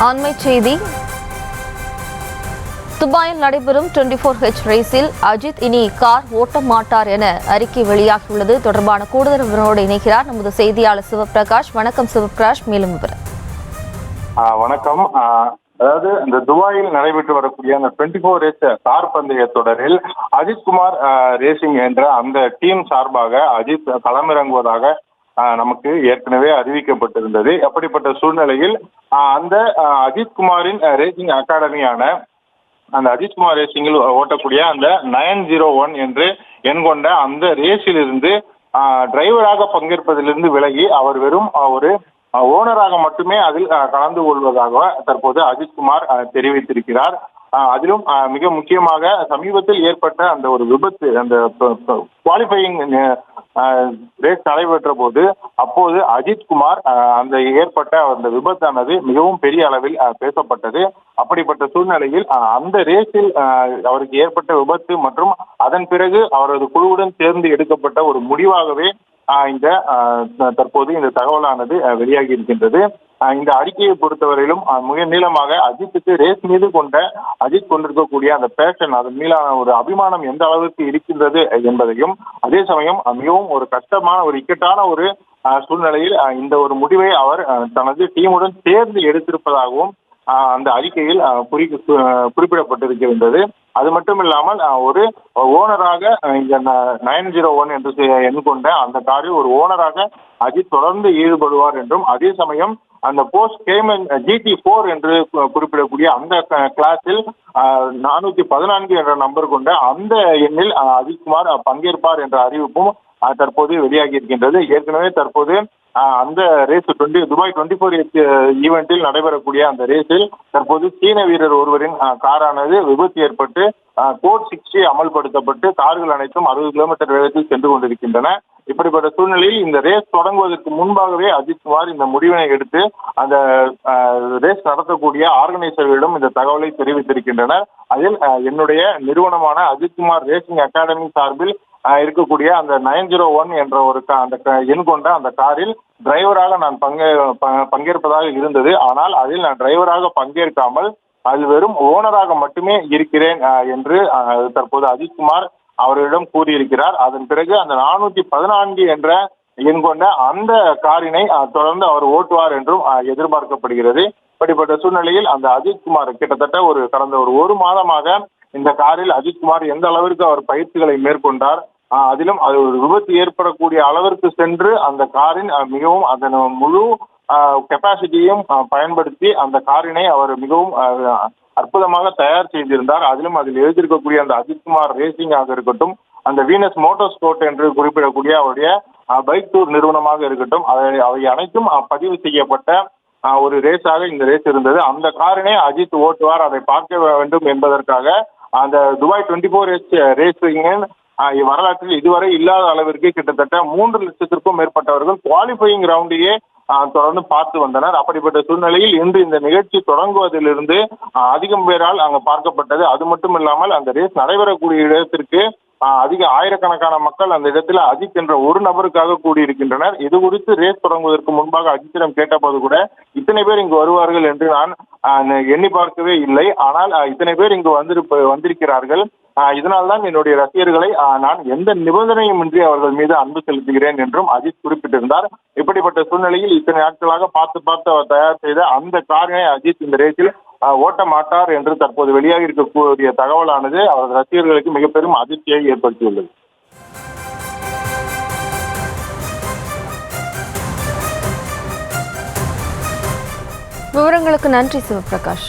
அண்மை செய்தி. துபாயில் நடைபெறும் 24H ரேஸில் அஜித் இனி கார் ஓட்ட மாட்டார் என அறிக்கை வெளியாகியுள்ளது. தொடர்பான கூடுதல் விவரங்களோடு இணைக்கிறார் நமது செய்தியாளர் சிவபிரகாஷ். வணக்கம் சிவபிரகாஷ், மேலும் விவரம். வணக்கம். அதாவது இந்த துபாயில் நடைபெற்று வரக்கூடிய அந்த 24H கார் பந்தய தொடரில் அஜித்குமார் ரேசிங் என்ற அந்த டீம் சார்பாக அஜித் களமிறங்குவதாக நமக்கு ஏற்கனவே அறிவிக்கப்பட்டிருந்தது. அப்படிப்பட்ட சூழ்நிலையில் அந்த அஜித்குமாரின் ரேசிங் அகாடமியான அந்த அஜித்குமார் ரேசிங்கில் ஓட்டக்கூடிய அந்த 901 என்று எண் கொண்ட அந்த ரேஸில் இருந்து டிரைவராக பங்கேற்பதிலிருந்து விலகி அவர் வெறும் ஒரு ஓனராக மட்டுமே அதில் கலந்து கொள்வதாக தற்போது அஜித்குமார் தெரிவித்திருக்கிறார். அதிலும் மிக முக்கியமாக சமீபத்தில் ஏற்பட்ட அந்த ஒரு விபத்து, அந்த குவாலிஃபையிங் ரேஸ் நடைபெற்ற போது அப்போது அஜித்குமார் அந்த ஏற்பட்ட அந்த விபத்தானது மிகவும் பெரிய அளவில் பேசப்பட்டது. அப்படிப்பட்ட சூழ்நிலையில் அந்த ரேஸில் அவருக்கு ஏற்பட்ட விபத்து மற்றும் அதன் பிறகு அவரது குழுவுடன் சேர்ந்து எடுக்கப்பட்ட ஒரு முடிவாகவே இந்த தற்போது இந்த தகவலானது வெளியாகி இருக்கின்றது. இந்த அறிக்கையை பொறுத்தவரையிலும் மிக நீளமாக அஜித்துக்கு ரேஸ் மீது அஜித் கொண்டிருக்கக்கூடிய அந்த பேஷன், அதன் மீதான ஒரு அபிமானம் எந்த அளவுக்கு இருக்கின்றது என்பதையும், அதே சமயம் மிகவும் ஒரு கஷ்டமான ஒரு இக்கட்டான ஒரு சூழ்நிலையில் இந்த ஒரு முடிவை அவர் தனது டீமுடன் சேர்ந்து எடுத்திருப்பதாகவும் அந்த அறிக்கையில் குறிப்பிடப்பட்டிருக்கின்றது. அது மட்டும் இல்லாமல் ஒரு ஓனராக இந்த 901 என்று எண் கொண்ட அந்த காரில் ஒரு ஓனராக அஜித் தொடர்ந்து ஈடுபடுவார் என்றும், அதே சமயம் அந்த போஸ்ட் கேமன் GT4 என்று குறிப்பிடக்கூடிய அந்த கிளாஸில் 414 என்ற நம்பர் கொண்ட அந்த எண்ணில் அஜித்குமார் பங்கேற்பார் என்ற அறிவிப்பும் தற்போது வெளியாகி இருக்கின்றது. ஏற்கனவே தற்போது அந்த ரேஸ் துபாய் 24H ஈவெண்டில் நடைபெறக்கூடிய அந்த ரேஸில் தற்போது சீன வீரர் ஒருவரின் காரானது விபத்து ஏற்பட்டு கோட் 60 அமல்படுத்தப்பட்டு கார்கள் அனைத்தும் 60 கிலோமீட்டர் வேகத்தில் சென்று கொண்டிருக்கின்றன. இப்படிப்பட்ட சூழ்நிலையில் இந்த ரேஸ் தொடங்குவதற்கு முன்பாகவே அஜித்குமார் இந்த முடிவினை எடுத்து அந்த ரேஸ் நடத்தக்கூடிய ஆர்கனைசர்களிடம் இந்த தகவலை தெரிவித்திருக்கின்றனர். அதில் என்னுடைய நிறுவனமான அஜித்குமார் ரேசிங் அகாடமி சார்பில் இருக்கக்கூடிய அந்த 901 என்ற ஒரு அந்த எண் கொண்ட அந்த காரில் டிரைவராக நான் பங்கேற்பதாக இருந்தது. ஆனால் அதில் நான் டிரைவராக பங்கேற்காமல் அதில் வெறும் ஓனராக மட்டுமே இருக்கிறேன் என்று தற்போது அஜித்குமார் அவர்களிடம் கூறியிருக்கிறார். அதன் பிறகு அந்த 414 என்ற எண் கொண்ட அந்த காரினை தொடர்ந்து அவர் ஓட்டுவார் என்றும் எதிர்பார்க்கப்படுகிறது. இப்படிப்பட்ட சூழ்நிலையில் அந்த அஜித்குமார் கிட்டத்தட்ட கடந்த ஒரு மாதமாக இந்த காரில் அஜித்குமார் எந்த அளவிற்கு அவர் பயிற்சிகளை மேற்கொண்டார், அதிலும் அது ஒரு விபத்து ஏற்படக்கூடிய அளவிற்கு சென்று அந்த காரின் மிகவும் அதன் முழு கெப்பாசிட்டியையும் பயன்படுத்தி அந்த காரினை அவர் மிகவும் அற்புதமாக தயார் செய்திருந்தார். அதிலும் அதில் எழுதியிருக்கக்கூடிய அந்த அஜித்குமார் ரேசிங் ஆக இருக்கட்டும், அந்த வீனஸ் மோட்டார் ஸ்போர்ட் என்று குறிப்பிடக்கூடிய அவருடைய பைக் டூர் நிறுவனமாக இருக்கட்டும், அவை அனைத்தும் பதிவு செய்யப்பட்ட ஒரு ரேஸாக இந்த ரேஸ் இருந்தது. அந்த காரினை அஜித் ஓட்டுவார், அதை பார்க்க வேண்டும் என்பதற்காக அந்த துபாய் 24H ரேசிங்கின் வரலாற்றில் இதுவரை இல்லாத அளவிற்கு கிட்டத்தட்ட 3 லட்சத்திற்கும் மேற்பட்டவர்கள் குவாலிஃபையிங் ரவுண்டையே தொடர்ந்து பார்த்து வந்தனர். அப்படிப்பட்ட சூழ்நிலையில் இன்று இந்த நிகழ்ச்சி தொடங்குவதிலிருந்து அதிகம் பேரால் அங்கு பார்க்கப்பட்டது. அது மட்டும் இல்லாமல் அந்த ரேஸ் நடைபெறக்கூடிய இடத்திற்கு அதிக ஆயிரக்கணக்கான மக்கள் அந்த இடத்துல அஜித் என்ற ஒரு நபருக்காக கூடியிருக்கின்றனர். இது குறித்து ரேஸ் தொடங்குவதற்கு முன்பாக அஜித்திடம் கேட்டபோது கூட இத்தனை பேர் இங்கு வருவார்கள் என்று நான் எண்ணி பார்க்கவே இல்லை, ஆனால் இத்தனை பேர் இங்கு வந்திருக்கிறார்கள், இதனால்தான் என்னுடைய ரசிகர்களை நான் எந்த நிபந்தனையும் இன்றி அவர்கள் மீது அன்பு செலுத்துகிறேன் என்றும் அஜித் குறிப்பிட்டிருந்தார். இப்படிப்பட்ட சூழ்நிலையில் இத்தனை நாட்களாக பார்த்து அவர் தயார் செய்த அந்த காரினை அஜித் இந்த ரேஸில் ஓட்ட மாட்டார் என்று தற்போது வெளியாகி இருக்கக்கூடிய தகவலானது அவரது ரசிகர்களுக்கு மிக பெரும் அதிர்ச்சியை ஏற்படுத்தியுள்ளது. விவரங்களுக்கு நன்றி சிவபிரகாஷ்.